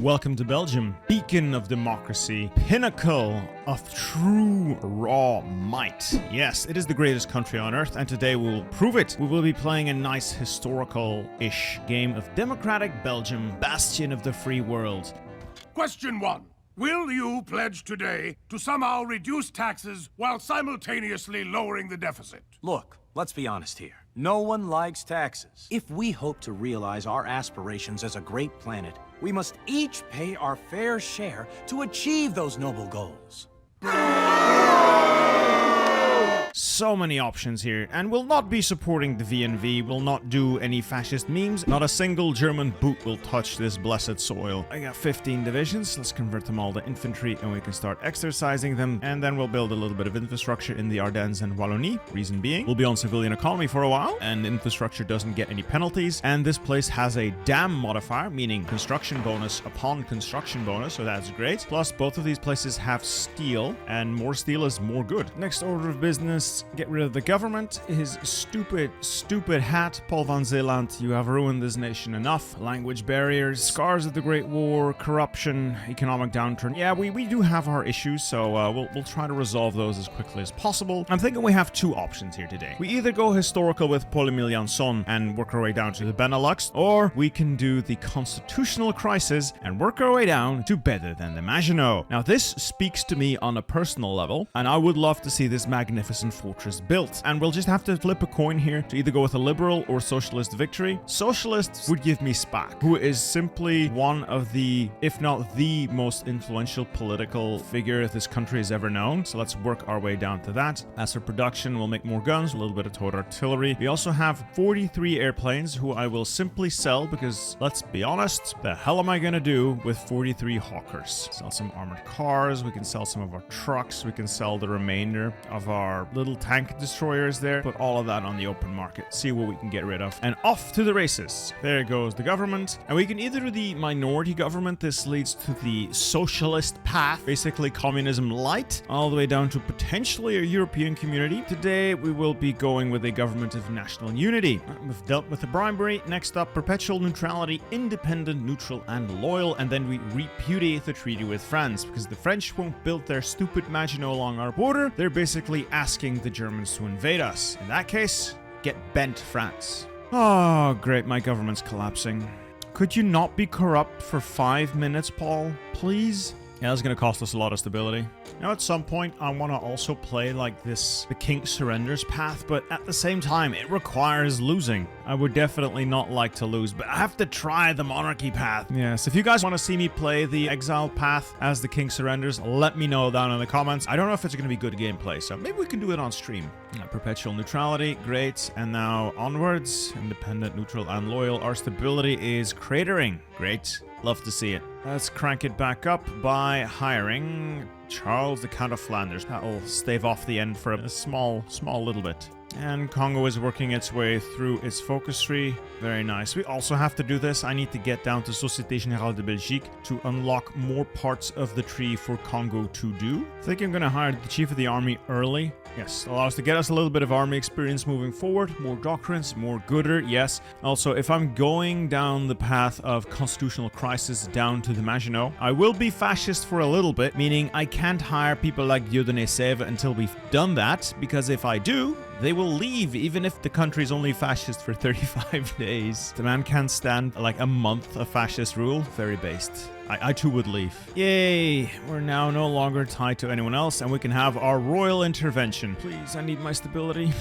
Welcome to Belgium, beacon of democracy, pinnacle of true raw might. Yes, it is the greatest country on earth, and today we will prove it. We will be playing a nice historical-ish game of democratic Belgium, bastion of the free world. Question 1. Will you pledge today to somehow reduce taxes while simultaneously lowering the deficit? Look, let's be honest here. No one likes taxes. If we hope to realize our aspirations as a great planet, we must each pay our fair share to achieve those noble goals. So many options here, and we'll not be supporting the VNV, will not do any fascist memes, not a single German boot will touch this blessed soil. I got 15 divisions, let's convert them all to infantry and we can start exercising them, and then we'll build a little bit of infrastructure in the Ardennes and Wallonie. Reason being, we'll be on civilian economy for a while, and infrastructure doesn't get any penalties, and this place has a dam modifier, meaning construction bonus upon construction bonus, so that's great. Plus, both of these places have steel, and more steel is more good. Next order of business, get rid of the government. His stupid hat. Paul van Zeeland, you have ruined this nation enough. Language barriers, scars of the Great War, corruption, economic downturn. Yeah, we do have our issues, so we'll try to resolve those as quickly as possible. I'm thinking we have two options here today. We either go historical with Paul Emile Janson and work our way down to the Benelux, or we can do the constitutional crisis and work our way down to better than the Maginot. Now, this speaks to me on a personal level, and I would love to see this magnificent fortress built, and we'll just have to flip a coin here to either go with a liberal or socialist victory. Socialists would give me Spaak, who is simply one of the, if not the most influential political figure this country has ever known, so let's work our way down to that. As for production, we'll make more guns, a little bit of towed artillery. We also have 43 airplanes who I will simply sell because, let's be honest, the hell am I gonna do with 43 Hawkers? Sell some armored cars, we can sell some of our trucks, we can sell the remainder of our little tank destroyers there, put all of that on the open market, see what we can get rid of, and off to the races. There goes the government, and we can either do the minority government. This leads to the socialist path, basically communism light, all the way down to potentially a European community. Today we will be going with a government of national unity. We've dealt with the bribery. Next up, perpetual neutrality, independent, neutral, and loyal, and then we repudiate the treaty with France because the French won't build their stupid Maginot along our border. They're basically asking the Germans to invade us. In that case, get bent, France. Oh, great, my government's collapsing. Could you not be corrupt for 5 minutes, Paul? Please? Yeah, that's gonna cost us a lot of stability. Now, at some point, I want to also play like this, the king surrenders path, but at the same time, it requires losing. I would definitely not like to lose, but I have to try the monarchy path. Yes, if you guys want to see me play the exile path as the king surrenders, let me know down in the comments. I don't know if it's gonna be good gameplay, so maybe we can do it on stream. Perpetual neutrality, great. And now onwards, independent, neutral, and loyal. Our stability is cratering. Great. Love to see it. Let's crank it back up by hiring Charles the Count of Flanders. That'll stave off the end for a small little bit. And Congo is working its way through its focus tree. Very nice. We also have to do this. I need to get down to Société Générale de Belgique to unlock more parts of the tree for Congo to do. I think I'm going to hire the chief of the army early. Yes, allow us to get us a little bit of army experience moving forward. More doctrines, more gooder, yes. Also, if I'm going down the path of constitutional crisis down to the Maginot, I will be fascist for a little bit, meaning I can't hire people like Dieudonné Sèvres until we've done that, because if I do, they will leave, even if the country's only fascist for 35 days. The man can't stand like a month of fascist rule. Very based. I too would leave. Yay! We're now no longer tied to anyone else, and we can have our royal intervention. Please, I need my stability.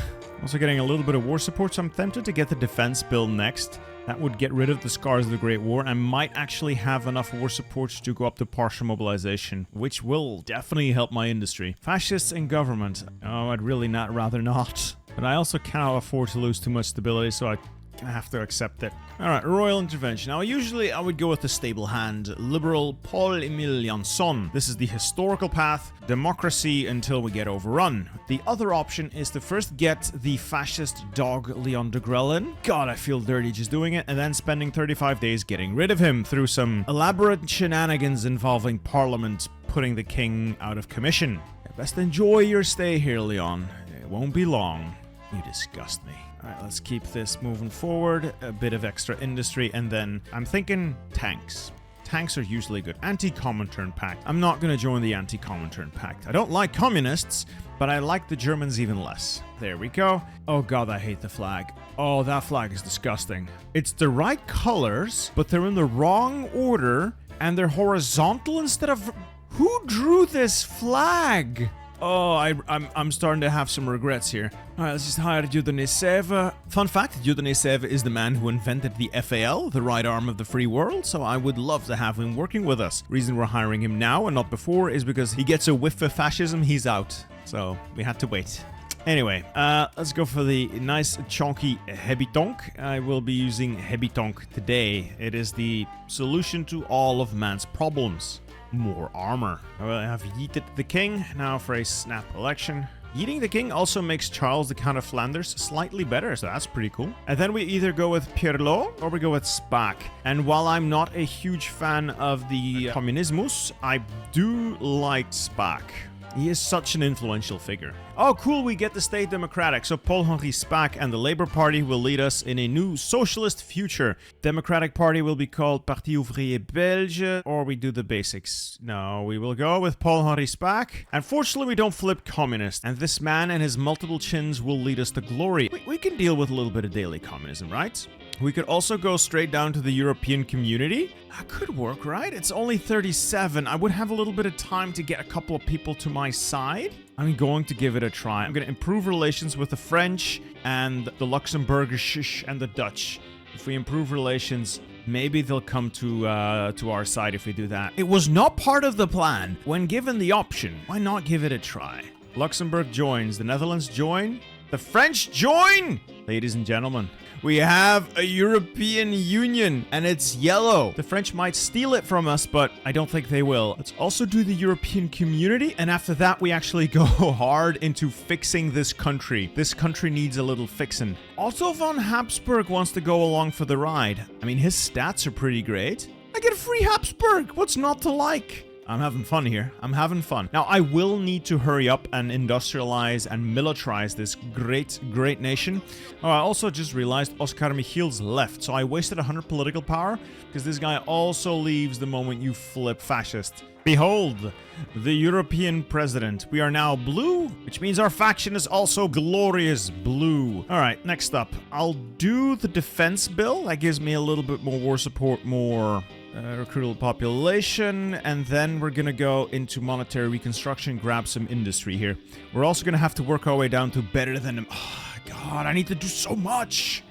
Also getting a little bit of war support, so I'm tempted to get the defense bill next. That would get rid of the scars of the Great War and might actually have enough war support to go up to partial mobilization, which will definitely help my industry. Fascists in government. Oh, I'd really rather not. But I also cannot afford to lose too much stability, so I have to accept it. Alright, royal intervention. Now, usually I would go with the stable hand, liberal Paul Emile Janson. This is the historical path, democracy until we get overrun. The other option is to first get the fascist dog Leon de Grelin. God, I feel dirty just doing it, and then spending 35 days getting rid of him through some elaborate shenanigans involving Parliament putting the king out of commission. Best enjoy your stay here, Leon. It won't be long. You disgust me. Alright, let's keep this moving forward. A bit of extra industry, and then I'm thinking tanks. Tanks are usually good. Anti-Comintern Pact. I'm not going to join the Anti-Comintern Pact. I don't like communists, but I like the Germans even less. There we go. Oh god, I hate the flag. Oh, that flag is disgusting. It's the right colors, but they're in the wrong order, and they're horizontal instead of... Who drew this flag? Oh, I'm starting to have some regrets here. Alright, let's just hire Yudaniseva. Fun fact, Yudaniseva is the man who invented the FAL, the right arm of the free world, so I would love to have him working with us. Reason we're hiring him now and not before is because he gets a whiff of fascism, he's out. So, we had to wait. Anyway, let's go for the nice chunky Hebitonk. I will be using Hebitonk today. It is the solution to all of man's problems. More armor. I have yeeted the king. Now for a snap election. Yeeting the king also makes Charles the Count of Flanders slightly better, so that's pretty cool. And then we either go with Pirlo or we go with Spaak. And while I'm not a huge fan of the Communismus, I do like Spaak. He is such an influential figure. Oh, cool, we get the State Democratic. So Paul-Henri Spaak and the Labour Party will lead us in a new socialist future. Democratic Party will be called Parti Ouvrier Belge, or we do the basics. No, we will go with Paul-Henri Spaak. Unfortunately, we don't flip communist, and this man and his multiple chins will lead us to glory. We can deal with a little bit of daily communism, right? We could also go straight down to the European community. That could work, right? It's only 37. I would have a little bit of time to get a couple of people to my side. I'm going to give it a try. I'm going to improve relations with the French and the Luxembourgish and the Dutch. If we improve relations, maybe they'll come to our side if we do that. It was not part of the plan. When given the option, why not give it a try? Luxembourg joins. The Netherlands join. The French join! Ladies and gentlemen, we have a European Union, and it's yellow. The French might steal it from us, but I don't think they will. Let's also do the European Community, and after that, we actually go hard into fixing this country. This country needs a little fixing. Otto von Habsburg wants to go along for the ride. I mean, his stats are pretty great. I get a free Habsburg. What's not to like? I'm having fun here. I'm having fun. Now, I will need to hurry up and industrialize and militarize this great, great nation. Oh, I also just realized Oskar Michiel's left, so I wasted 100 political power because this guy also leaves the moment you flip fascist. Behold, the European president. We are now blue, which means our faction is also glorious blue. All right, next up, I'll do the defense bill. That gives me a little bit more war support, more... recruitable population, and then we're gonna go into monetary reconstruction, grab some industry here. We're also gonna have to work our way down to better than... Oh, God, I need to do so much.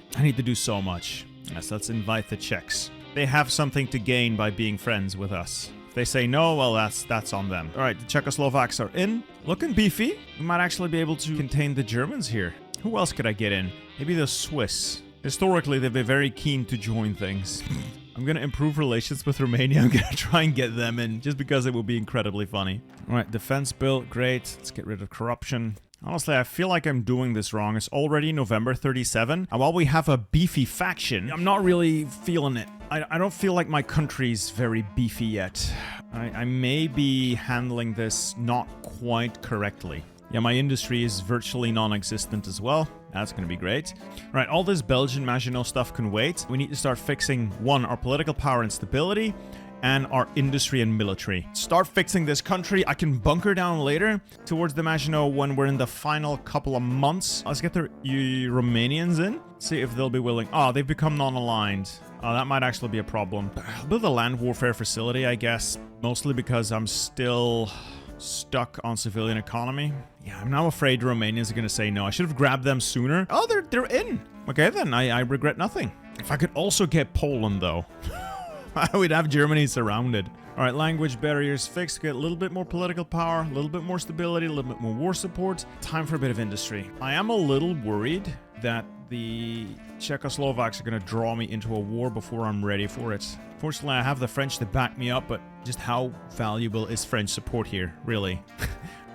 Yes, let's invite the Czechs. They have something to gain by being friends with us. If they say no, well, that's on them. All right, the Czechoslovaks are in. Looking beefy. We might actually be able to contain the Germans here. Who else could I get in? Maybe the Swiss. Historically, they've been very keen to join things. I'm going to improve relations with Romania. I'm going to try and get them in just because it will be incredibly funny. All right, defense bill, great. Let's get rid of corruption. Honestly, I feel like I'm doing this wrong. It's already November 37. And while we have a beefy faction, I'm not really feeling it. I don't feel like my country's very beefy yet. I may be handling this not quite correctly. Yeah, my industry is virtually non-existent as well. That's going to be great. Right, all this Belgian Maginot stuff can wait. We need to start fixing, one, our political power and stability, and our industry and military. Start fixing this country. I can bunker down later towards the Maginot when we're in the final couple of months. Let's get the Romanians in. See if they'll be willing. Oh, they've become non-aligned. Oh, that might actually be a problem. I'll build a land warfare facility, I guess. Mostly because I'm still... stuck on civilian economy. Yeah, I'm now afraid Romanians are going to say no. I should have grabbed them sooner. Oh, they're in. Okay, then. I regret nothing. If I could also get Poland, though, I would have Germany surrounded. All right, language barriers fixed. Get a little bit more political power, a little bit more stability, a little bit more war support. Time for a bit of industry. I am a little worried that the Czechoslovaks are going to draw me into a war before I'm ready for it. Fortunately, I have the French to back me up, but just how valuable is French support here, really?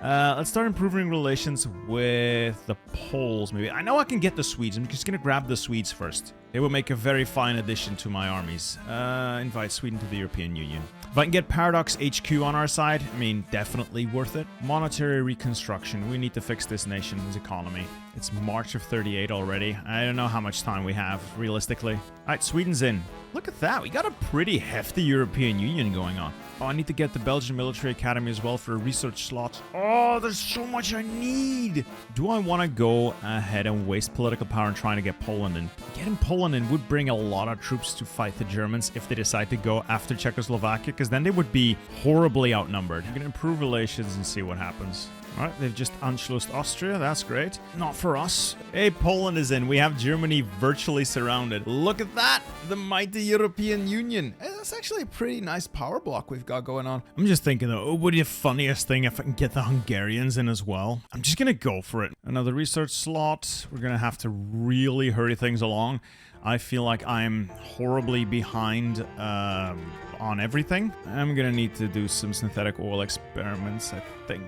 Let's start improving relations with the Poles, maybe. I know I can get the Swedes. I'm just going to grab the Swedes first. They will make a very fine addition to my armies. Invite Sweden to the European Union. If I can get Paradox HQ on our side, I mean, definitely worth it. Monetary reconstruction. We need to fix this nation's economy. It's March of 38 already. I don't know how much time we have, realistically. All right, Sweden's in. Look at that. We got a pretty hefty European Union going on. Oh, I need to get the Belgian Military Academy as well for a research slot. Oh, there's so much I need. Do I want to go ahead and waste political power and trying to get Poland in? Getting Poland in would bring a lot of troops to fight the Germans if they decide to go after Czechoslovakia, because then they would be horribly outnumbered. I'm going to improve relations and see what happens. All right, they've just Anschlussed Austria. That's great. Not for us. Hey, Poland is in. We have Germany virtually surrounded. Look at that. The mighty European Union. Hey, that's actually a pretty nice power block we've got going on. I'm just thinking, though, it would be the funniest thing if I can get the Hungarians in as well. I'm just going to go for it. Another research slot. We're going to have to really hurry things along. I feel like I'm horribly behind on everything. I'm going to need to do some synthetic oil experiments, I think.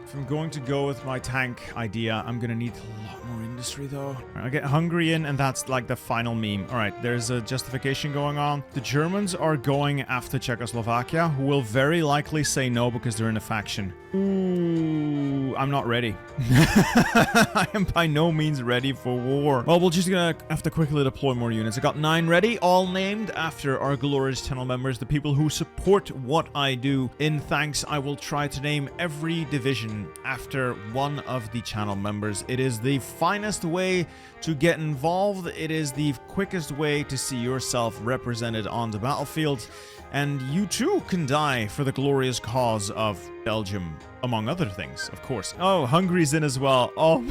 If I'm going to go with my tank idea, I'm going to need a lot more industry, though. I'll get Hungary in, and that's like the final meme. All right, there's a justification going on. The Germans are going after Czechoslovakia, who will very likely say no because they're in a faction. Ooh, I'm not ready. I am by no means ready for war. Well, we're just going to have to quickly deploy more units. I got 9 ready, all named after our glorious channel members, the people who support what I do. In thanks, I will try to name every division after one of the channel members. It is the finest way to get involved. It is the quickest way to see yourself represented on the battlefield. And you too can die for the glorious cause of Belgium, among other things, of course. Oh, Hungary's in as well. Oh,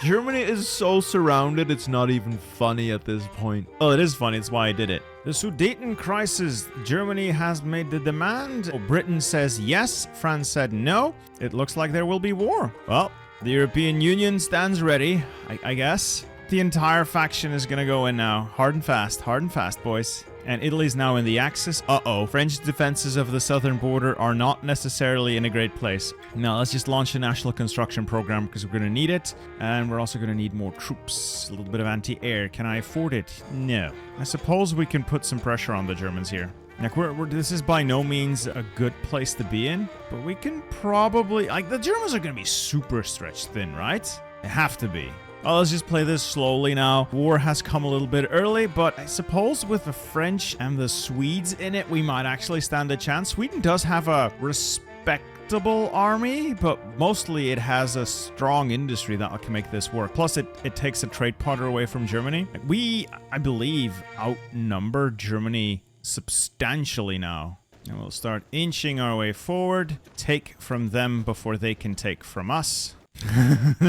Germany is so surrounded, it's not even funny at this point. Oh, it is funny, it's why I did it. The Sudeten crisis. Germany has made the demand. Britain says yes. France said no. It looks like there will be war. Well, the European Union stands ready, I guess. The entire faction is gonna go in now. Hard and fast, boys. And Italy's now in the Axis. Uh-oh. French defenses of the southern border are not necessarily in a great place. Now, let's just launch a national construction program because we're going to need it. And we're also going to need more troops. A little bit of anti-air. Can I afford it? No. I suppose we can put some pressure on the Germans here. Like, this is by no means a good place to be in. But we can probably... Like, the Germans are going to be super stretched thin, right? They have to be. Oh, let's just play this slowly now. War has come a little bit early, but I suppose with the French and the Swedes in it, we might actually stand a chance. Sweden does have a respectable army, but mostly it has a strong industry that can make this work. Plus, it takes a trade partner away from Germany. We, I believe, outnumber Germany substantially now. And we'll start inching our way forward, take from them before they can take from us.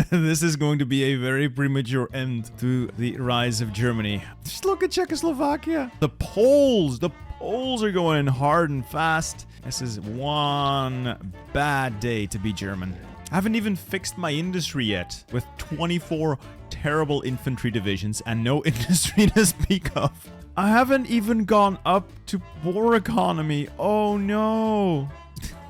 This is going to be a very premature end to the rise of Germany. Just look at Czechoslovakia. The Poles are going hard and fast. This is one bad day to be German. I haven't even fixed my industry yet, with 24 terrible infantry divisions and no industry to speak of. I haven't even gone up to war economy. Oh no.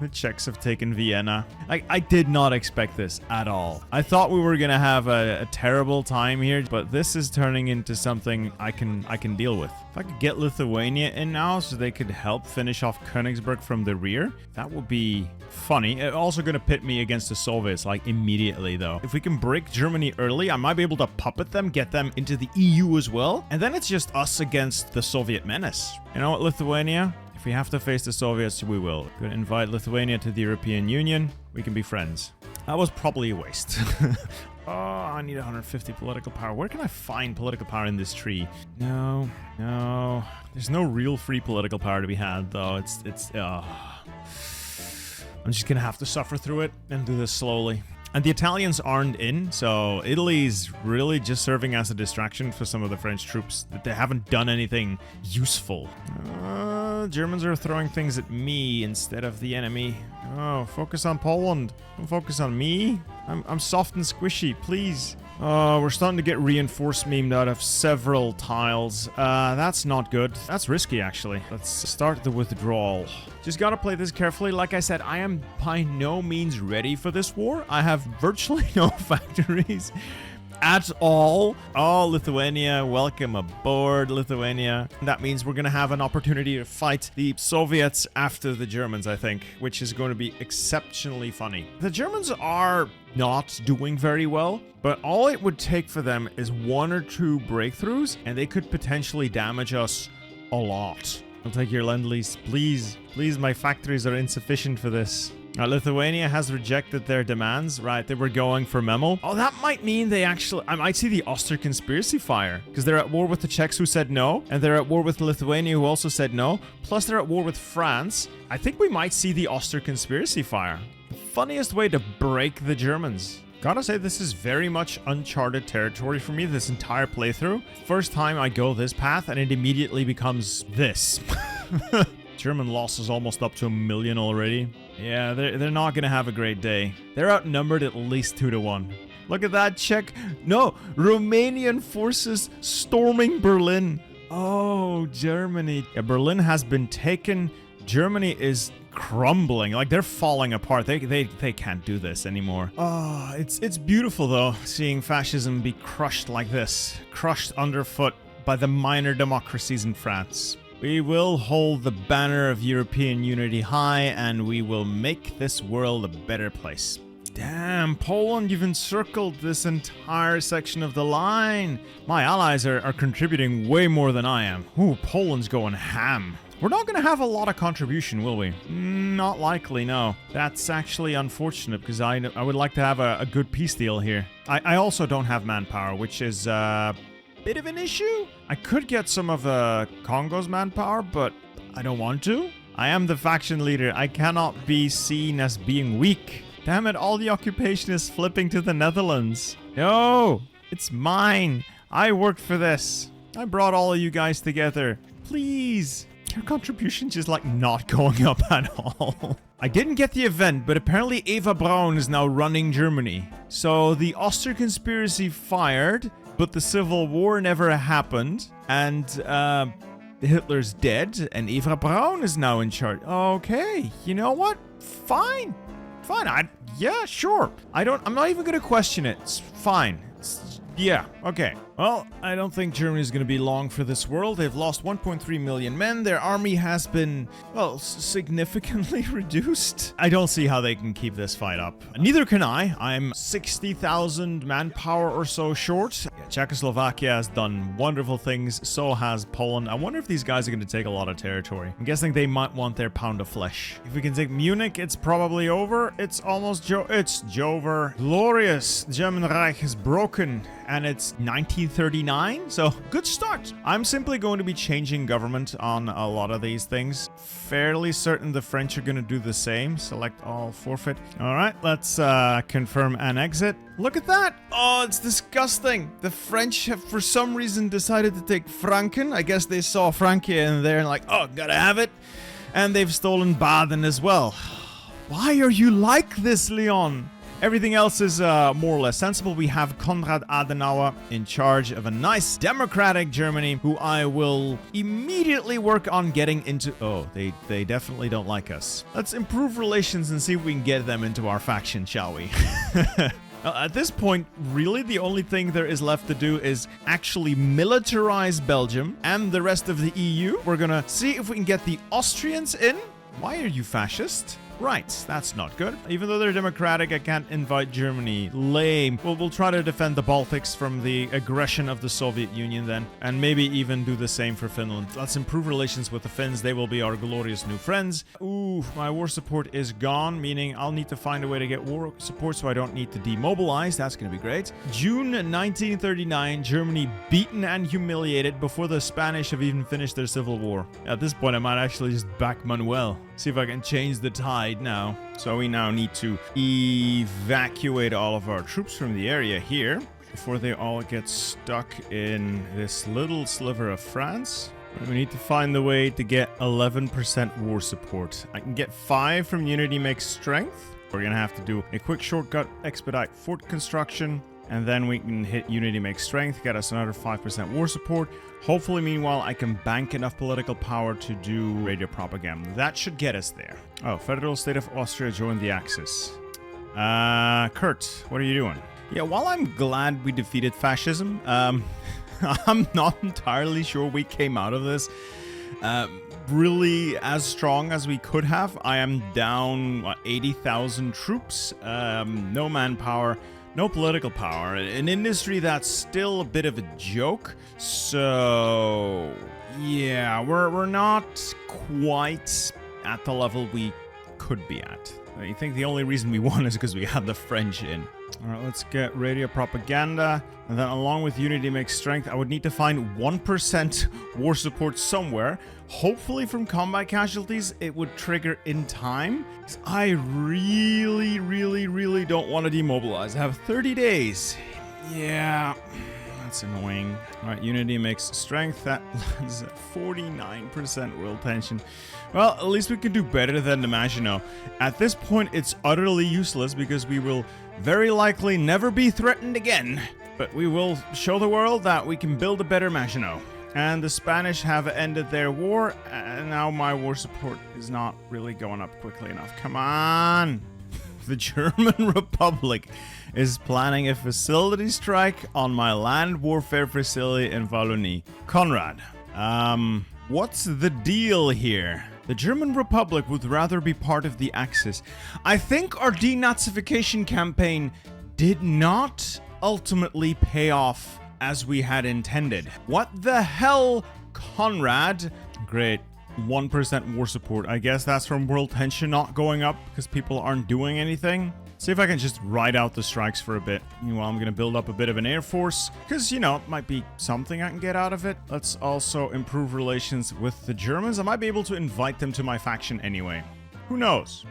The Czechs have taken Vienna. I did not expect this at all. I thought we were gonna have a terrible time here, but this is turning into something I can deal with. If I could get Lithuania in now so they could help finish off Königsberg from the rear, that would be funny. It's also gonna pit me against the Soviets, like, immediately, though. If we can break Germany early, I might be able to puppet them, get them into the EU as well, and then it's just us against the Soviet menace. You know what, Lithuania? If we have to face the Soviets, we will. Gonna invite Lithuania to the European Union. We can be friends. That was probably a waste. Oh, I need 150 political power. Where can I find political power in this tree? No. There's no real free political power to be had, though. I'm just gonna have to suffer through it and do this slowly. And the Italians aren't in, so Italy's really just serving as a distraction for some of the French troops. That they haven't done anything useful. Germans are throwing things at me instead of the enemy. Oh, focus on Poland. Don't focus on me. I'm soft and squishy, please. We're starting to get reinforced memed out of several tiles. That's not good. That's risky, actually. Let's start the withdrawal. Just gotta play this carefully. Like I said, I am by no means ready for this war. I have virtually no factories. at all. Oh, Lithuania, welcome aboard, Lithuania. That means we're going to have an opportunity to fight the Soviets after the Germans, I think, which is going to be exceptionally funny. The Germans are not doing very well, but all it would take for them is 1 or 2 breakthroughs, and they could potentially damage us a lot. I'll take your lend-lease, please. Please, my factories are insufficient for this. Lithuania has rejected their demands. Right, they were going for Memel. Oh, that might mean they actually... I might see the Oster conspiracy fire. Because they're at war with the Czechs who said no. And they're at war with Lithuania who also said no. Plus they're at war with France. I think we might see the Oster conspiracy fire. The funniest way to break the Germans. Gotta say, this is very much uncharted territory for me, this entire playthrough. First time I go this path and it immediately becomes this. German loss is almost up to 1 million already. Yeah, they're not gonna have a great day. They're outnumbered at least 2 to 1. Look at that, Czech. No, Romanian forces storming Berlin. Oh, Germany. Yeah, Berlin has been taken. Germany is crumbling. Like, they're falling apart. They can't do this anymore. Oh, it's beautiful though, seeing fascism be crushed like this. Crushed underfoot by the minor democracies in France. We will hold the banner of European unity high, and we will make this world a better place. Damn, Poland, you've encircled this entire section of the line. My allies are contributing way more than I am. Ooh, Poland's going ham. We're not going to have a lot of contribution, will we? Not likely, no. That's actually unfortunate, because I would like to have a good peace deal here. I also don't have manpower, which is bit of an issue. I could get some of Congo's manpower, but I don't want to. I am the faction leader. I cannot be seen as being weak. Damn it, all the occupation is flipping to the Netherlands. No, it's mine. I worked for this. I brought all of you guys together. Please. Your contribution's just like not going up at all. I didn't get the event, but apparently Eva Braun is now running Germany. So the Oster conspiracy fired, but the civil war never happened. And Hitler's dead, and Eva Braun is now in charge. Okay, you know what? Fine. Fine. Yeah, sure. I'm not even gonna question it. It's fine. Yeah, okay. Well, I don't think Germany's going to be long for this world. They've lost 1.3 million men. Their army has been, well, significantly reduced. I don't see how they can keep this fight up. Neither can I. I'm 60,000 manpower or so short. Yeah, Czechoslovakia has done wonderful things. So has Poland. I wonder if these guys are going to take a lot of territory. I'm guessing they might want their pound of flesh. If we can take Munich, it's probably over. It's almost it's Jover. Glorious. The German Reich is broken. And it's 1939, so good start. I'm simply going to be changing government on a lot of these things. Fairly certain the French are going to do the same. Select all, forfeit. All right, let's confirm and exit. Look at that. Oh, it's disgusting. The French have for some reason decided to take Franken. I guess they saw Francia in there and like, oh, gotta have it. And they've stolen Baden as well. Why are you like this, Leon? Everything else is more or less sensible. We have Konrad Adenauer in charge of a nice democratic Germany, who I will immediately work on getting into... Oh, they definitely don't like us. Let's improve relations and see if we can get them into our faction, shall we? At this point, really the only thing there is left to do is actually militarize Belgium and the rest of the EU. We're gonna see if we can get the Austrians in. Why are you fascist? Right, that's not good. Even though they're democratic, I can't invite Germany. Lame. Well, we'll try to defend the Baltics from the aggression of the Soviet Union then. And maybe even do the same for Finland. Let's improve relations with the Finns. They will be our glorious new friends. Ooh, my war support is gone, meaning I'll need to find a way to get war support so I don't need to demobilize. That's going to be great. June 1939, Germany beaten and humiliated before the Spanish have even finished their civil war. At this point, I might actually just back Manuel. See if I can change the tide now. So we now need to evacuate all of our troops from the area here before they all get stuck in this little sliver of France. We need to find the way to get 11% war support. I can get 5 from Unity Makes Strength. We're gonna have to do a quick shortcut, expedite fort construction, and then we can hit Unity Makes Strength, get us another 5% war support. Hopefully, meanwhile, I can bank enough political power to do radio propaganda. That should get us there. Oh, Federal State of Austria joined the Axis. Kurt, what are you doing? Yeah, while I'm glad we defeated fascism, I'm not entirely sure we came out of this really as strong as we could have. I am down, 80,000 troops, no manpower, no political power, an industry that's still a bit of a joke. So, yeah, we're not quite at the level we could be at. I think the only reason we won is because we had the French in. Alright, let's get radio propaganda. And then along with unity makes strength, I would need to find 1% war support somewhere. Hopefully from combat casualties, it would trigger in time. I really don't want to demobilize. I have 30 days. Yeah, that's annoying. Alright, unity makes strength. That lands at 49% world tension. Well, at least we can do better than the Maginot. At this point, it's utterly useless because we will very likely never be threatened again. But we will show the world that we can build a better Maginot. And the Spanish have ended their war, and now my war support is not really going up quickly enough. Come on! The German Republic is planning a facility strike on my land warfare facility in Wallonie. Conrad, what's the deal here? The German Republic would rather be part of the Axis. I think our denazification campaign did not ultimately pay off as we had intended. What the hell, Conrad? Great. 1% war support. I guess that's from world tension not going up because people aren't doing anything. See if I can just ride out the strikes for a bit. Meanwhile, I'm going to build up a bit of an air force because, you know, it might be something I can get out of it. Let's also improve relations with the Germans. I might be able to invite them to my faction anyway. Who knows?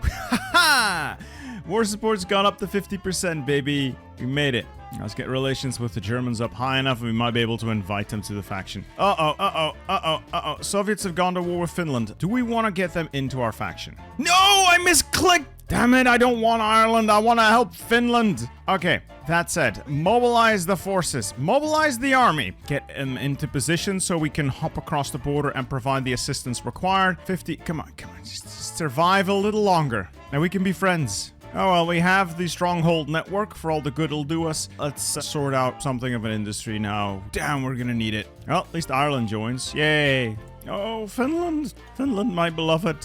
War support's gone up to 50%, baby. We made it. Let's get relations with the Germans up high enough and we might be able to invite them to the faction. Uh-oh. Soviets have gone to war with Finland. Do we want to get them into our faction? No, I misclicked! Damn it, I don't want Ireland. I want to help Finland. Okay, that said, mobilize the forces. Mobilize the army. Get them into position so we can hop across the border and provide the assistance required. 50, come on. Just survive a little longer. Now we can be friends. Oh well, we have the stronghold network for all the good it'll do us. Let's sort out something of an industry now. Damn, we're gonna need it. Well, at least Ireland joins. Yay. Oh, Finland. Finland, my beloved.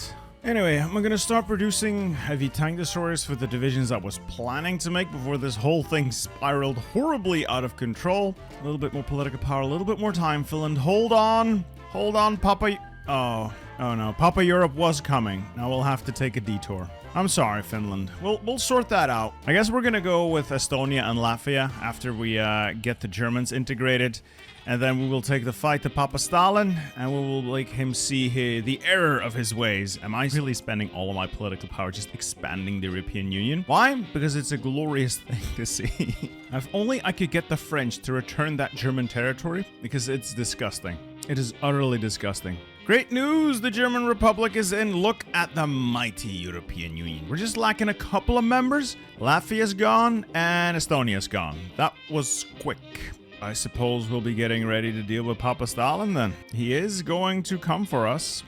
Anyway, I'm gonna start producing heavy tank destroyers for the divisions I was planning to make before this whole thing spiraled horribly out of control. A little bit more political power, a little bit more time, Finland. Hold on, Papa. Oh no, Papa Europe was coming. Now we'll have to take a detour. I'm sorry, Finland. We'll sort that out. I guess we're gonna go with Estonia and Latvia after we get the Germans integrated. And then we will take the fight to Papa Stalin, and we will make him see the error of his ways. Am I really spending all of my political power just expanding the European Union? Why? Because it's a glorious thing to see. If only I could get the French to return that German territory, because it's disgusting. It is utterly disgusting. Great news! The German Republic is in. Look at the mighty European Union. We're just lacking a couple of members. Latvia's gone, and Estonia's gone. That was quick. I suppose we'll be getting ready to deal with Papa Stalin then. He is going to come for us.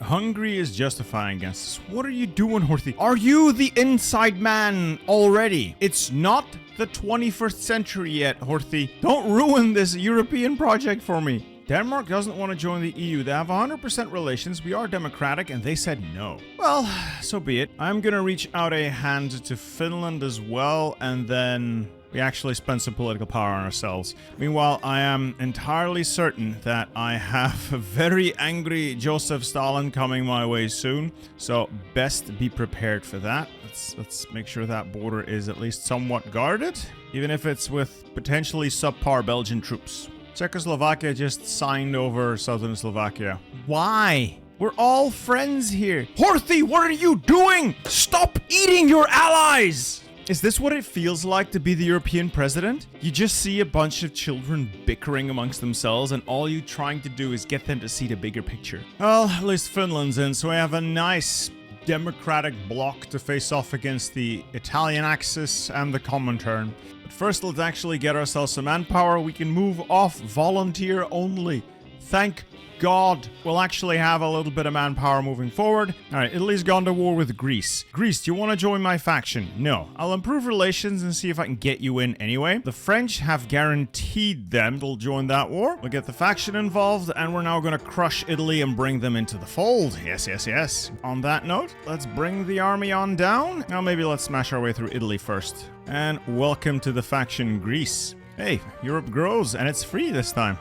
Hungary is justifying against us. What are you doing, Horthy? Are you the inside man already? It's not the 21st century yet, Horthy. Don't ruin this European project for me. Denmark doesn't want to join the EU. They have 100% relations. We are democratic, and they said no. Well, so be it. I'm gonna reach out a hand to Finland as well, and then we actually spend some political power on ourselves. Meanwhile, I am entirely certain that I have a very angry Joseph Stalin coming my way soon. So best be prepared for that. Let's make sure that border is at least somewhat guarded, even if it's with potentially subpar Belgian troops. Czechoslovakia just signed over southern Slovakia. Why? We're all friends here. Horthy, what are you doing? Stop eating your allies! Is this what it feels like to be the European president? You just see a bunch of children bickering amongst themselves and all you're trying to do is get them to see the bigger picture. Well, at least Finland's in, so we have a nice democratic bloc to face off against the Italian Axis and the Comintern. But first, let's actually get ourselves some manpower. We can move off volunteer only. Thank God. We'll actually have a little bit of manpower moving forward. All right, Italy's gone to war with Greece. Greece, do you want to join my faction? No. I'll improve relations and see if I can get you in anyway. The French have guaranteed them they'll join that war. We'll get the faction involved, and we're now going to crush Italy and bring them into the fold. Yes, yes, yes. On that note, let's bring the army on down. Now maybe let's smash our way through Italy first. And welcome to the faction Greece. Hey, Europe grows, and it's free this time.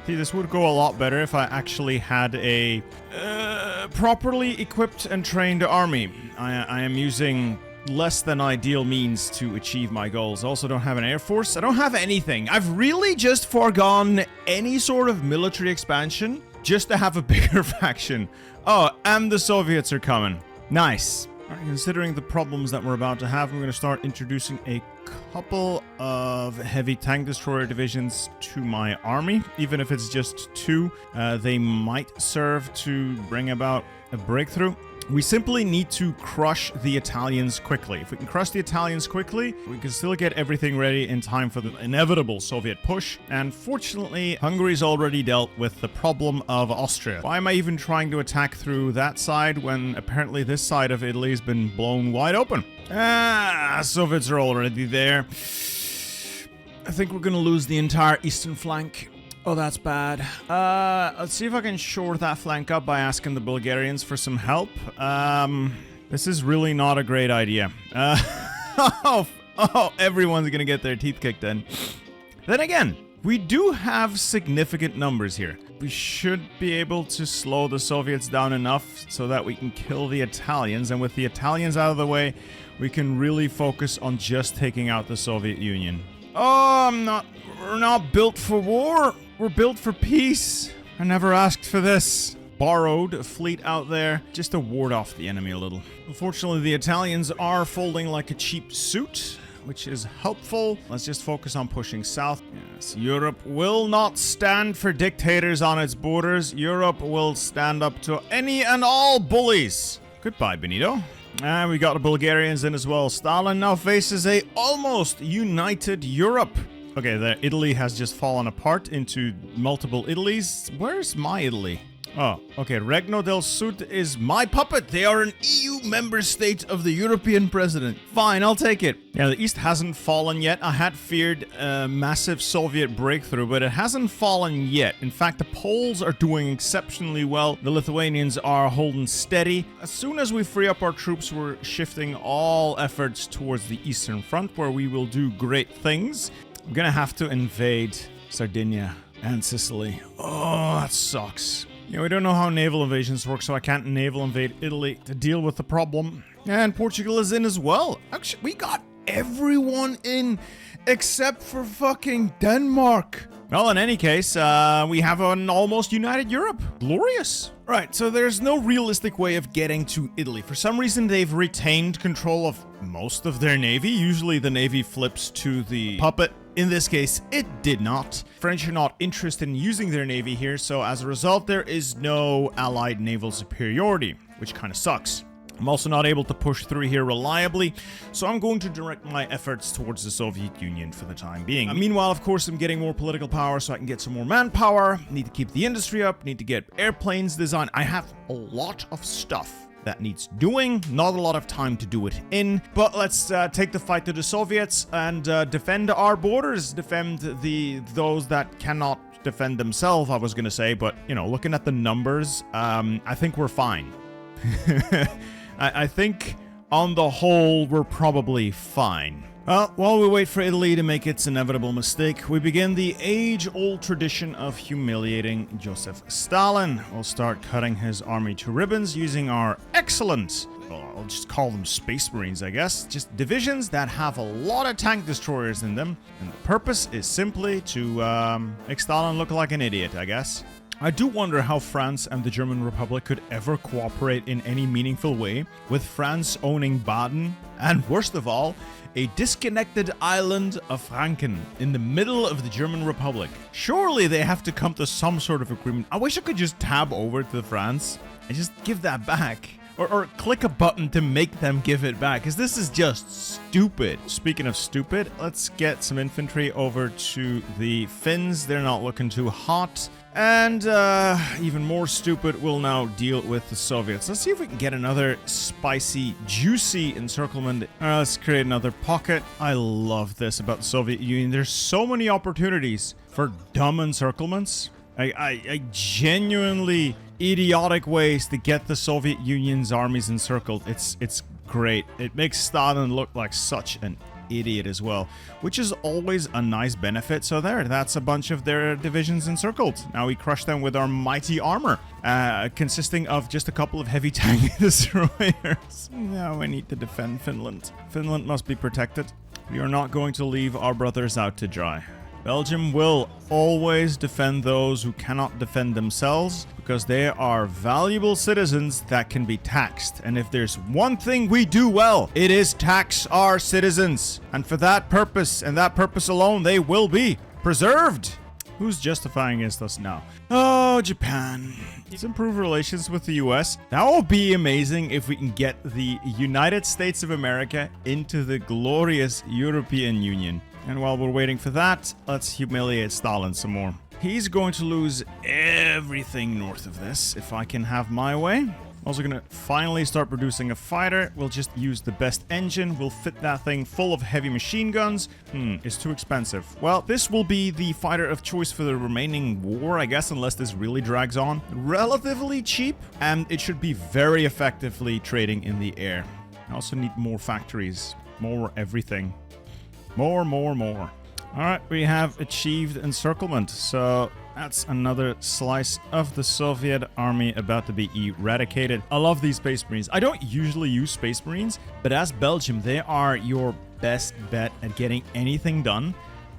See, this would go a lot better if I actually had a properly equipped and trained army. I am using less than ideal means to achieve my goals. I also don't have an air force. I don't have anything. I've really just foregone any sort of military expansion just to have a bigger faction. Oh, and the Soviets are coming. Nice. All right, considering the problems that we're about to have, I'm going to start introducing a couple of heavy tank destroyer divisions to my army. Even if it's just 2, they might serve to bring about a breakthrough. We simply need to crush the Italians quickly. If we can crush the Italians quickly, we can still get everything ready in time for the inevitable Soviet push. And fortunately, Hungary's already dealt with the problem of Austria. Why am I even trying to attack through that side when apparently this side of Italy has been blown wide open? Soviets are already there. I think we're gonna lose the entire eastern flank. Oh, that's bad. Let's see if I can shore that flank up by asking the Bulgarians for some help. This is really not a great idea. Everyone's gonna get their teeth kicked in. Then again, we do have significant numbers here. We should be able to slow the Soviets down enough so that we can kill the Italians. And with the Italians out of the way, we can really focus on just taking out the Soviet Union. Oh, we're not built for war. We're built for peace. I never asked for this. Borrowed a fleet out there just to ward off the enemy a little. Unfortunately, the Italians are folding like a cheap suit, which is helpful. Let's just focus on pushing south. Yes, Europe will not stand for dictators on its borders. Europe will stand up to any and all bullies. Goodbye, Benito. And we got the Bulgarians in as well. Stalin now faces a almost united Europe. Okay, Italy has just fallen apart into multiple Italies. Where's my Italy? Oh, okay. Regno del Sud is my puppet. They are an EU member state of the European president. Fine, I'll take it. Yeah, the East hasn't fallen yet. I had feared a massive Soviet breakthrough, but it hasn't fallen yet. In fact, the Poles are doing exceptionally well. The Lithuanians are holding steady. As soon as we free up our troops, we're shifting all efforts towards the Eastern Front, where we will do great things. I'm gonna have to invade Sardinia and Sicily. Oh, that sucks. Yeah, we don't know how naval invasions work, so I can't naval invade Italy to deal with the problem. And Portugal is in as well. Actually, we got everyone in except for fucking Denmark. Well, in any case, we have an almost united Europe. Glorious. Right, so there's no realistic way of getting to Italy. For some reason, they've retained control of most of their navy. Usually the navy flips to the puppet. In this case, it did not. French are not interested in using their navy here, so as a result, there is no allied naval superiority, which kind of sucks. I'm also not able to push through here reliably, so I'm going to direct my efforts towards the Soviet Union for the time being. Meanwhile, of course, I'm getting more political power so I can get some more manpower, need to keep the industry up, need to get airplanes designed. I have a lot of stuff that needs doing, not a lot of time to do it in, but let's take the fight to the Soviets and defend our borders, defend those that cannot defend themselves, I was gonna say, but, you know, looking at the numbers, I think we're fine. I think, on the whole, we're probably fine. Well, while we wait for Italy to make its inevitable mistake, we begin the age-old tradition of humiliating Joseph Stalin. We'll start cutting his army to ribbons using our excellent, well, I'll just call them Space Marines, I guess. Just divisions that have a lot of tank destroyers in them. And the purpose is simply to make Stalin look like an idiot, I guess. I do wonder how France and the German Republic could ever cooperate in any meaningful way, with France owning Baden, and worst of all, a disconnected island of Franken in the middle of the German Republic. Surely they have to come to some sort of agreement. I wish I could just tab over to France and just give that back. Or click a button to make them give it back, because this is just stupid. Speaking of stupid, let's get some infantry over to the Finns. They're not looking too hot. And even more stupid, we'll now deal with the Soviets. Let's see if we can get another spicy, juicy encirclement. Let's create another pocket. I love this about the Soviet Union. There's so many opportunities for dumb encirclements. I genuinely idiotic ways to get the Soviet Union's armies encircled. It's great. It makes Stalin look like such an idiot as well, which is always a nice benefit. So that's a bunch of their divisions encircled. Now we crush them with our mighty armor, consisting of just a couple of heavy tank destroyers. Now we need to defend Finland. Finland must be protected. We are not going to leave our brothers out to dry. Belgium will always defend those who cannot defend themselves, because they are valuable citizens that can be taxed. And if there's one thing we do well, it is tax our citizens. And for that purpose, and that purpose alone, they will be preserved. Who's justifying against us now? Oh, Japan. Let's improve relations with the US. That will be amazing if we can get the United States of America into the glorious European Union. And while we're waiting for that, let's humiliate Stalin some more. He's going to lose everything north of this, if I can have my way. Also gonna finally start producing a fighter. We'll just use the best engine. We'll fit that thing full of heavy machine guns. It's too expensive. Well, this will be the fighter of choice for the remaining war, I guess, unless this really drags on. Relatively cheap, and it should be very effectively trading in the air. I also need more factories, more everything. More. Alright, we have achieved encirclement, so that's another slice of the Soviet army about to be eradicated. I love these Space Marines. I don't usually use Space Marines, but as Belgium, they are your best bet at getting anything done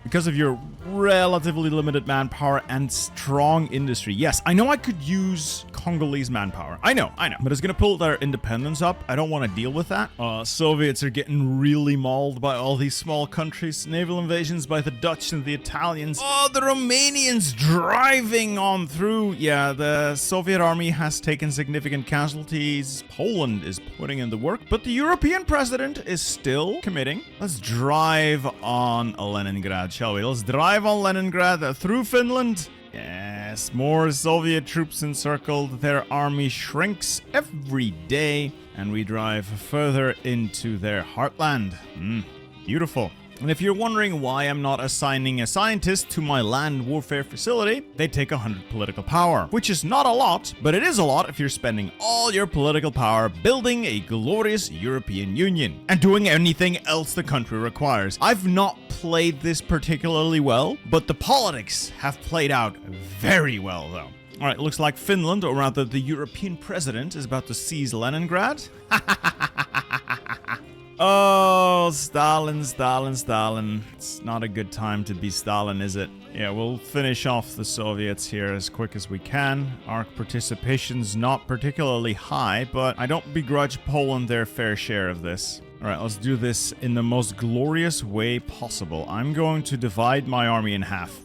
because of your relatively limited manpower and strong industry. Yes, I know I could use Congolese manpower. I know. But it's gonna pull their independence up. I don't want to deal with that. Soviets are getting really mauled by all these small countries. Naval invasions by the Dutch and the Italians. Oh, the Romanians driving on through. Yeah, the Soviet army has taken significant casualties. Poland is putting in the work, but the European president is still committing. Let's drive on Leningrad, shall we? Let's drive on Leningrad through Finland. Yes, more Soviet troops encircled. Their army shrinks every day, and we drive further into their heartland. Beautiful. And if you're wondering why I'm not assigning a scientist to my land warfare facility, they take 100 political power, which is not a lot, but it is a lot if you're spending all your political power building a glorious European Union and doing anything else the country requires. I've not played this particularly well, but the politics have played out very well though. Alright, looks like Finland, or rather the European president, is about to seize Leningrad. Oh, Stalin. It's not a good time to be Stalin, is it? Yeah, we'll finish off the Soviets here as quick as we can. Our participation's not particularly high, but I don't begrudge Poland their fair share of this. Alright, let's do this in the most glorious way possible. I'm going to divide my army in half.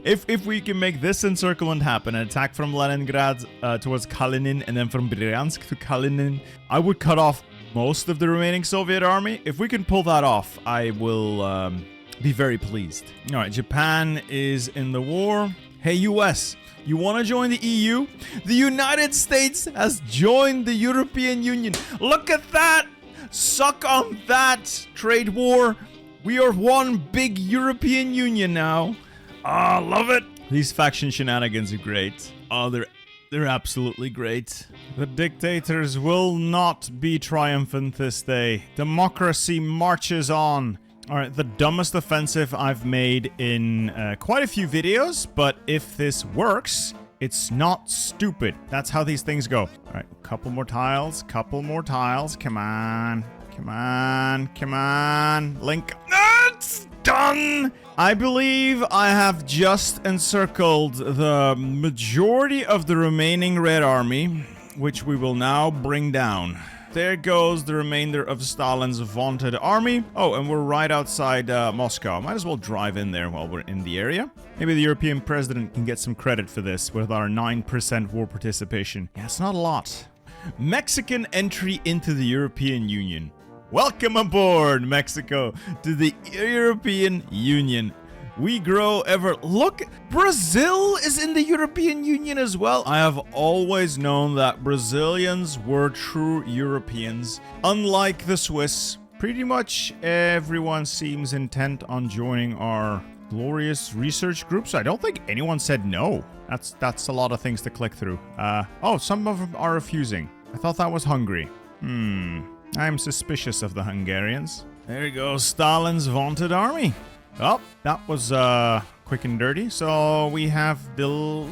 If we can make this encirclement happen, an attack from Leningrad towards Kalinin and then from Bryansk to Kalinin, I would cut off most of the remaining Soviet army. If we can pull that off, I will be very pleased. Alright, Japan is in the war. Hey, US, you want to join the EU? The United States has joined the European Union. Look at that! Suck on that, trade war. We are one big European Union now. Ah, love it. These faction shenanigans are great. Oh, they're absolutely great. The dictators will not be triumphant this day. Democracy marches on. Alright, the dumbest offensive I've made in quite a few videos, but if this works, it's not stupid. That's how these things go. Alright, couple more tiles. Come on. Link. It's done! I believe I have just encircled the majority of the remaining Red Army, which we will now bring down. There goes the remainder of Stalin's vaunted army. Oh, and we're right outside Moscow. Might as well drive in there while we're in the area. Maybe the European president can get some credit for this with our 9% war participation. Yeah, it's not a lot. Mexican entry into the European Union. Welcome aboard, Mexico, to the European Union. We grow ever. Look, Brazil is in the European Union as well. I have always known that Brazilians were true Europeans. Unlike the Swiss, pretty much everyone seems intent on joining our glorious research groups. I don't think anyone said no. That's a lot of things to click through. Oh, some of them are refusing. I thought that was Hungary. I'm suspicious of the Hungarians. There goes Stalin's vaunted army. Oh, that was quick and dirty. So we have the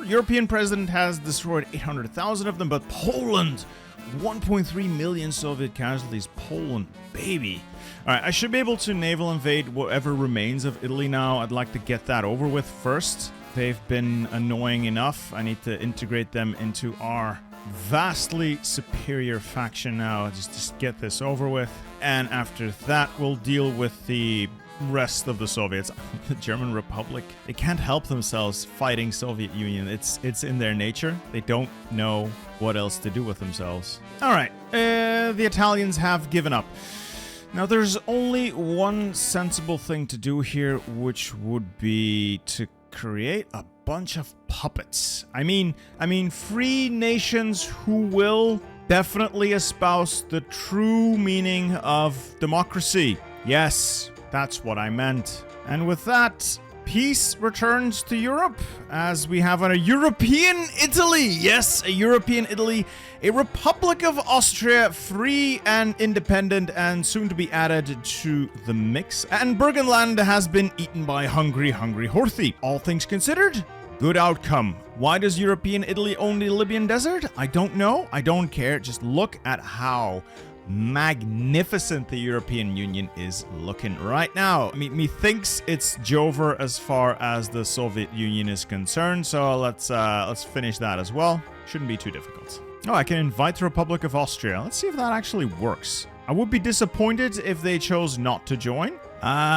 European president has destroyed 800,000 of them, but Poland, 1.3 million Soviet casualties. Poland, baby. All right, I should be able to naval invade whatever remains of Italy now. I'd like to get that over with first. They've been annoying enough. I need to integrate them into our vastly superior faction now. Just get this over with. And after that, we'll deal with the rest of the Soviets. The German Republic, they can't help themselves fighting Soviet Union. It's in their nature. They don't know what else to do with themselves. All right, the Italians have given up. Now, there's only one sensible thing to do here, which would be to create a bunch of puppets. I mean, free nations who will definitely espouse the true meaning of democracy. Yes, that's what I meant. And with that, peace returns to Europe as we have a European Italy. Yes, a European Italy, a Republic of Austria, free and independent and soon to be added to the mix. And Burgenland has been eaten by hungry Horthy. All things considered, good outcome. Why does European Italy own the Libyan desert? I don't know. I don't care. Just look at how magnificent the European Union is looking right now. I mean, methinks it's Jover as far as the Soviet Union is concerned. So let's finish that as well. Shouldn't be too difficult. Oh, I can invite the Republic of Austria. Let's see if that actually works. I would be disappointed if they chose not to join.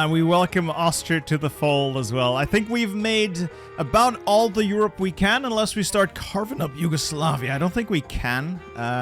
We welcome Austria to the fold as well. I think we've made about all the Europe we can, unless we start carving up Yugoslavia. I don't think we can,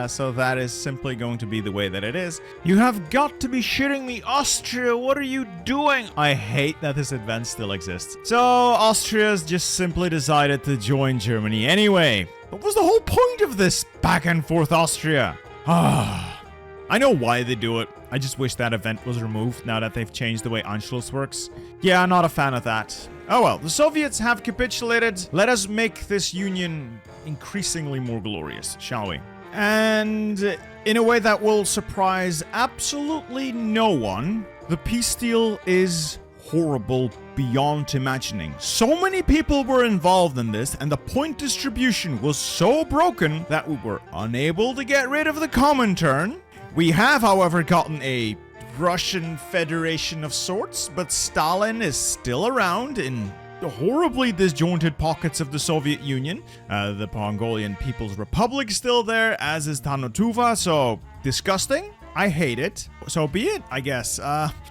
so that is simply going to be the way that it is. You have got to be shitting me, Austria. What are you doing? I hate that this event still exists. So Austria's just simply decided to join Germany anyway. What was the whole point of this back and forth Austria? I know why they do it. I just wish that event was removed now that they've changed the way Anschluss works. Yeah, I'm not a fan of that. Oh well, the Soviets have capitulated. Let us make this union increasingly more glorious, shall we? And in a way that will surprise absolutely no one, the peace deal is horrible beyond imagining. So many people were involved in this, and the point distribution was so broken that we were unable to get rid of the Comintern. We have, however, gotten a Russian Federation of sorts, but Stalin is still around in horribly disjointed pockets of the Soviet Union. The Mongolian People's Republic is still there, as is Tanutuva, so disgusting. I hate it. So be it, I guess.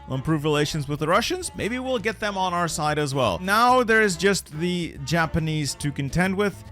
We'll improve relations with the Russians. Maybe we'll get them on our side as well. Now there is just the Japanese to contend with.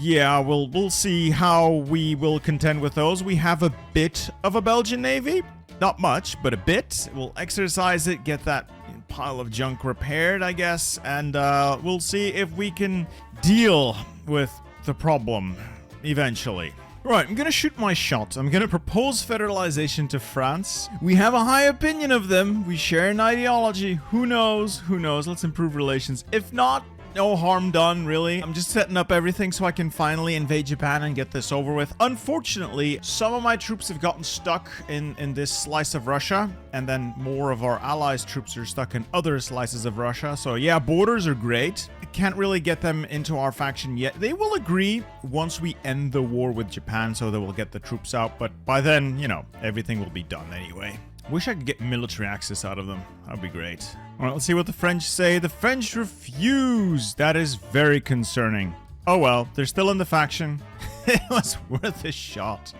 Yeah, we'll see how we will contend with those. We have a bit of a Belgian Navy. Not much, but a bit. We'll exercise it, get that pile of junk repaired, I guess. And we'll see if we can deal with the problem eventually. Right, I'm gonna shoot my shot. I'm gonna propose federalization to France. We have a high opinion of them. We share an ideology. Who knows? Who knows? Let's improve relations. If not, no harm done, really. I'm just setting up everything so I can finally invade Japan and get this over with. Unfortunately, some of my troops have gotten stuck in this slice of Russia, and then more of our allies' troops are stuck in other slices of Russia. So yeah, borders are great. I can't really get them into our faction yet. They will agree once we end the war with Japan, so they will get the troops out. But by then, you know, everything will be done anyway. Wish I could get military access out of them. That'd be great. All right, let's see what the French say. The French refuse. That is very concerning. Oh well, they're still in the faction. It was worth a shot.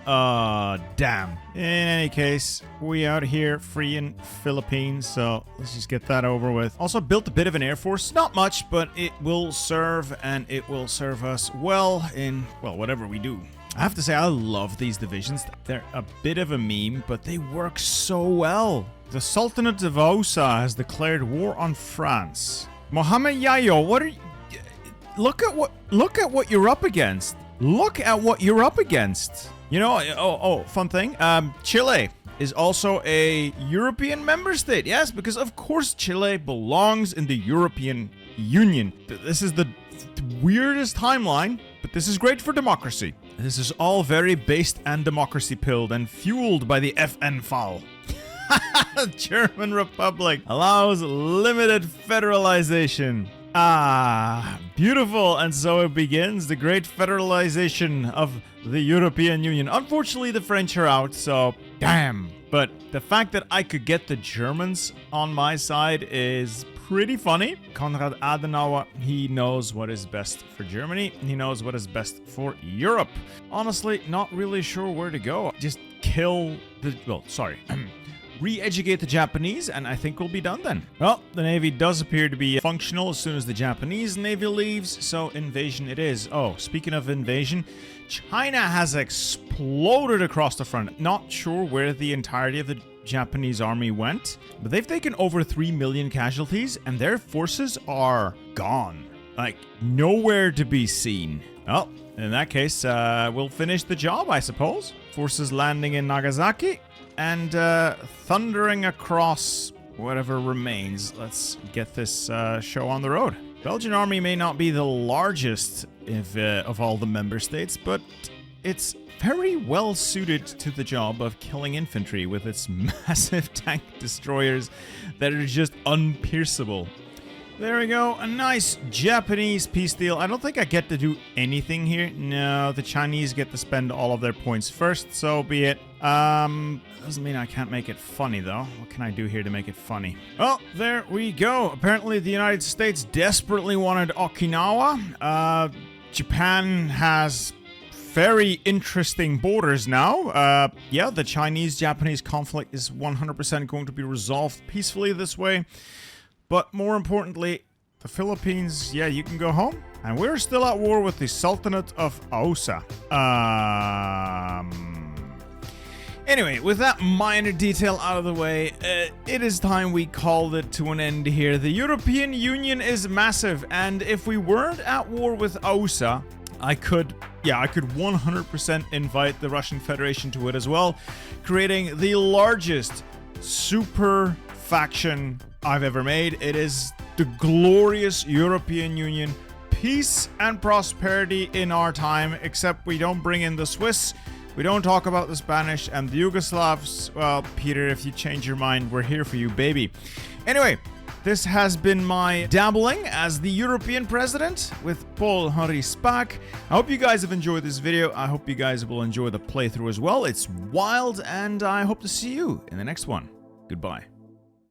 Damn. In any case, we out here freeing Philippines, so let's just get that over with. Also built a bit of an air force. Not much, but it will serve, and it will serve us well in, well, whatever we do. I have to say, I love these divisions. They're a bit of a meme, but they work so well. The Sultanate of Ausa has declared war on France. Mohammed Yayo, what are you... Look at what you're up against. Look at what you're up against. You know, fun thing. Chile is also a European member state. Yes, because of course Chile belongs in the European Union. This is the weirdest timeline, but this is great for democracy. This is all very based and democracy pilled and fueled by the FN-Fall. German Republic allows limited federalization. Ah, beautiful. And so it begins, the great federalization of the European Union. Unfortunately, the French are out, so damn. But the fact that I could get the Germans on my side is pretty funny. Konrad Adenauer, he knows what is best for Germany. He knows what is best for Europe. Honestly, not really sure where to go. Just kill the... Well, sorry. Re-educate the Japanese, and I think we'll be done then. Well, the Navy does appear to be functional as soon as the Japanese Navy leaves, so invasion it is. Oh, speaking of invasion, China has exploded across the front. Not sure where the entirety of the Japanese army went, but they've taken over 3 million casualties, and their forces are gone. Like, nowhere to be seen. Well, in that case, we'll finish the job, I suppose. Forces landing in Nagasaki and thundering across whatever remains. Let's get this show on the road. Belgian army may not be the largest of all the member states, but it's very well suited to the job of killing infantry with its massive tank destroyers that are just unpierceable. There we go, a nice Japanese peace deal. I don't think I get to do anything here. No, the Chinese get to spend all of their points first, so be it. Doesn't mean I can't make it funny, though. What can I do here to make it funny? Well, there we go. Apparently, the United States desperately wanted Okinawa. Japan has very interesting borders now. Yeah, the Chinese-Japanese conflict is 100% going to be resolved peacefully this way. But more importantly, the Philippines, yeah, you can go home. And we're still at war with the Sultanate of Aosa. Anyway, with that minor detail out of the way, it is time we called it to an end here. The European Union is massive, and if we weren't at war with Aosa, I could 100% invite the Russian Federation to it as well, creating the largest super faction I've ever made. It is the glorious European Union. Peace and prosperity in our time, except we don't bring in the Swiss. We don't talk about the Spanish and the Yugoslavs. Well, Peter, if you change your mind, we're here for you, baby. Anyway, this has been my dabbling as the European president with Paul-Henri Spaak. I hope you guys have enjoyed this video. I hope you guys will enjoy the playthrough as well. It's wild, and I hope to see you in the next one. Goodbye.